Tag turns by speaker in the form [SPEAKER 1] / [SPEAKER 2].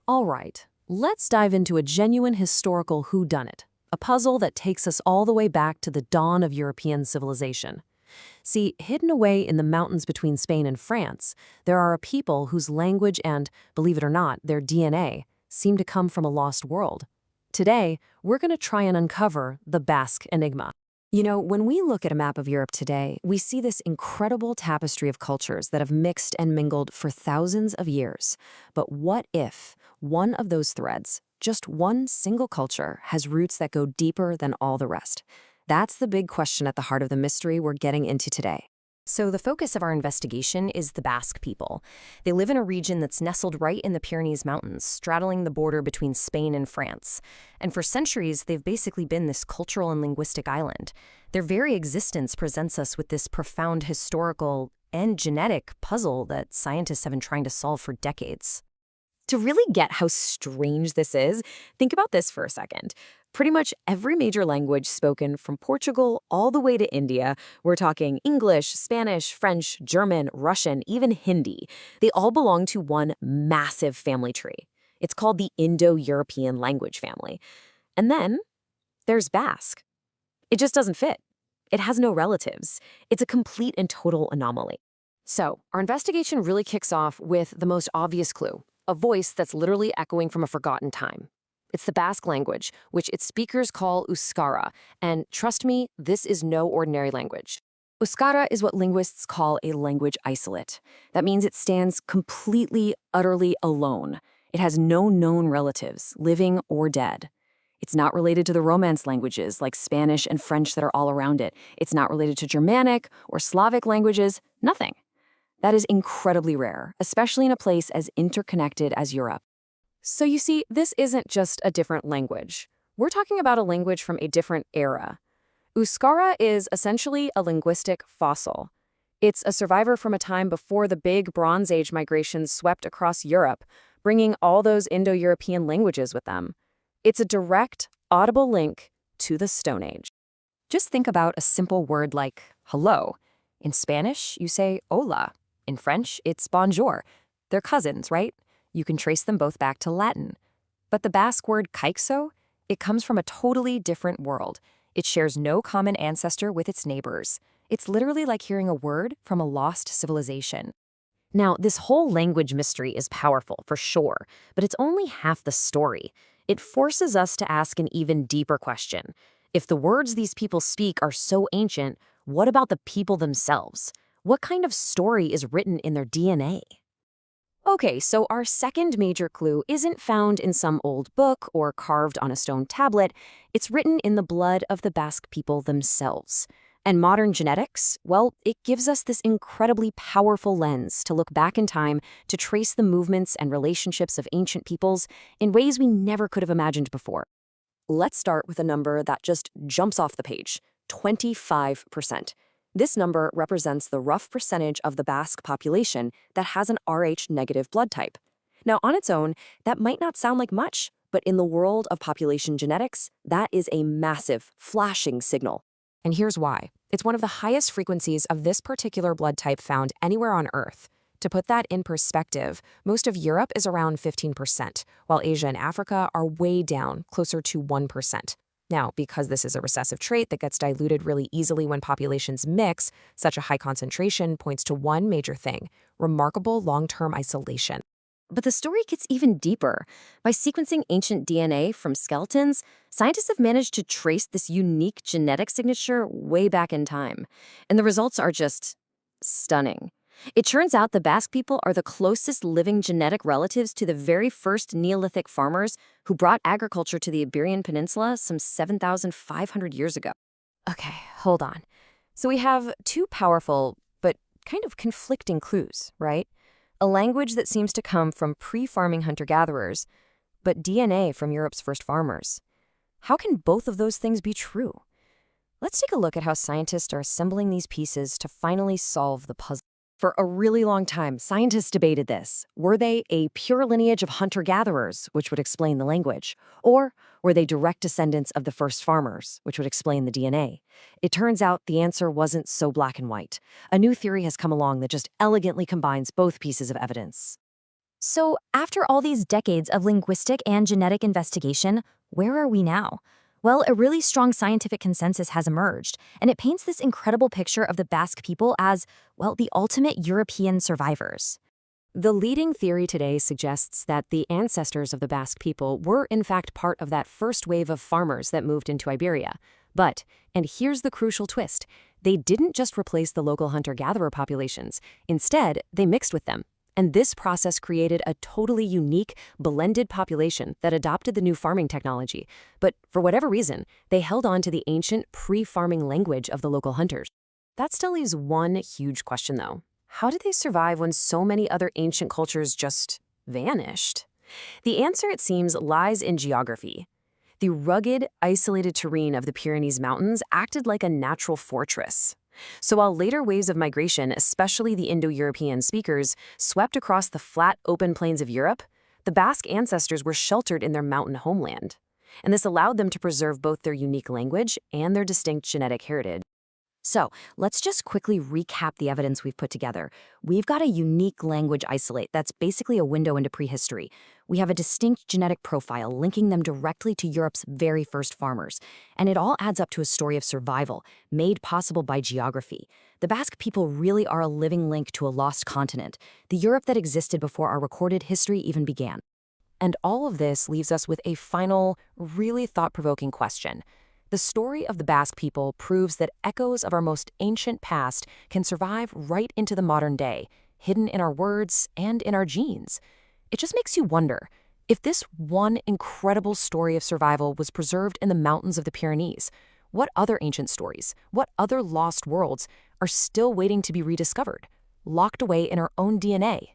[SPEAKER 1] All right, let's dive into a genuine historical whodunit, a puzzle that takes us all the way back to the dawn of European civilization. See, hidden away in the mountains between Spain and France, there are a people whose language and, believe it or not, their DNA seem to come from a lost world. Today, we're going to try and uncover the Basque enigma. You know, when we look at a map of Europe today, we see this incredible tapestry of cultures that have mixed and mingled for thousands of years. But what if one of those threads, just one single culture, has roots that go deeper than all the rest? That's the big question at the heart of the mystery we're getting into today.
[SPEAKER 2] So the focus of our investigation is the Basque people. They live in a region that's nestled right in the Pyrenees Mountains, straddling the border between Spain and France. And for centuries, they've basically been this cultural and linguistic island. Their very existence presents us with this profound historical and genetic puzzle that scientists have been trying to solve for decades.
[SPEAKER 3] To really get how strange this is, think about this for a second. Pretty much every major language spoken from Portugal all the way to India, we're talking English, Spanish, French, German, Russian, even Hindi, they all belong to one massive family tree. It's called the Indo-European language family. And then there's Basque. It just doesn't fit. It has no relatives. It's a complete and total anomaly.
[SPEAKER 1] So, our investigation really kicks off with the most obvious clue, a voice that's literally echoing from a forgotten time. It's the Basque language, which its speakers call Euskara, and trust me, this is no ordinary language. Euskara is what linguists call a language isolate. That means it stands completely, utterly alone. It has no known relatives, living or dead. It's not related to the Romance languages like Spanish and French that are all around it. It's not related to Germanic or Slavic languages, nothing. That is incredibly rare, especially in a place as interconnected as Europe. So you see, this isn't just a different language. We're talking about a language from a different era. Euskara is essentially a linguistic fossil. It's a survivor from a time before the big Bronze Age migrations swept across Europe, bringing all those Indo-European languages with them. It's a direct, audible link to the Stone Age. Just think about a simple word like hello. In Spanish, you say hola. In French, it's bonjour. They're cousins, right? You can trace them both back to Latin. But the Basque word caixo, it comes from a totally different world. It shares no common ancestor with its neighbors. It's literally like hearing a word from a lost civilization.
[SPEAKER 3] Now, this whole language mystery is powerful, for sure, but it's only half the story. It forces us to ask an even deeper question. If the words these people speak are so ancient, what about the people themselves? What kind of story is written in their DNA? Okay, so our second major clue isn't found in some old book or carved on a stone tablet. It's written in the blood of the Basque people themselves. And modern genetics, well, it gives us this incredibly powerful lens to look back in time to trace the movements and relationships of ancient peoples in ways we never could have imagined before. Let's start with a number that just jumps off the page, 25%. This number represents the rough percentage of the Basque population that has an Rh-negative blood type. Now, on its own, that might not sound like much, but in the world of population genetics, that is a massive, flashing signal.
[SPEAKER 1] And here's why. It's one of the highest frequencies of this particular blood type found anywhere on Earth. To put that in perspective, most of Europe is around 15%, while Asia and Africa are way down, closer to 1%. Now, because this is a recessive trait that gets diluted really easily when populations mix, such a high concentration points to one major thing: remarkable long-term isolation.
[SPEAKER 3] But the story gets even deeper. By sequencing ancient DNA from skeletons, scientists have managed to trace this unique genetic signature way back in time. And the results are just stunning. It turns out the Basque people are the closest living genetic relatives to the very first Neolithic farmers who brought agriculture to the Iberian Peninsula some 7,500 years ago. Okay, hold on. So we have two powerful, but kind of conflicting clues, right? A language that seems to come from pre-farming hunter-gatherers, but DNA from Europe's first farmers. How can both of those things be true? Let's take a look at how scientists are assembling these pieces to finally solve the puzzle. For a really long time, scientists debated this. Were they a pure lineage of hunter-gatherers, which would explain the language? Or were they direct descendants of the first farmers, which would explain the DNA? It turns out the answer wasn't so black and white. A new theory has come along that just elegantly combines both pieces of evidence.
[SPEAKER 4] So, after all these decades of linguistic and genetic investigation, where are we now? Well, a really strong scientific consensus has emerged, and it paints this incredible picture of the Basque people as, well, the ultimate European survivors.
[SPEAKER 1] The leading theory today suggests that the ancestors of the Basque people were in fact part of that first wave of farmers that moved into Iberia. But, and here's the crucial twist, they didn't just replace the local hunter-gatherer populations. Instead, they mixed with them. And this process created a totally unique, blended population that adopted the new farming technology. But for whatever reason, they held on to the ancient pre-farming language of the local hunters. That still leaves one huge question, though. How did they survive when so many other ancient cultures just vanished? The answer, it seems, lies in geography. The rugged, isolated terrain of the Pyrenees Mountains acted like a natural fortress. So while later waves of migration, especially the Indo-European speakers, swept across the flat, open plains of Europe, the Basque ancestors were sheltered in their mountain homeland. And this allowed them to preserve both their unique language and their distinct genetic heritage.
[SPEAKER 4] So, let's just quickly recap the evidence we've put together. We've got a unique language isolate that's basically a window into prehistory. We have a distinct genetic profile linking them directly to Europe's very first farmers. And it all adds up to a story of survival, made possible by geography. The Basque people really are a living link to a lost continent, the Europe that existed before our recorded history even began.
[SPEAKER 1] And all of this leaves us with a final, really thought-provoking question. The story of the Basque people proves that echoes of our most ancient past can survive right into the modern day, hidden in our words and in our genes. It just makes you wonder, if this one incredible story of survival was preserved in the mountains of the Pyrenees, what other ancient stories, what other lost worlds are still waiting to be rediscovered, locked away in our own DNA?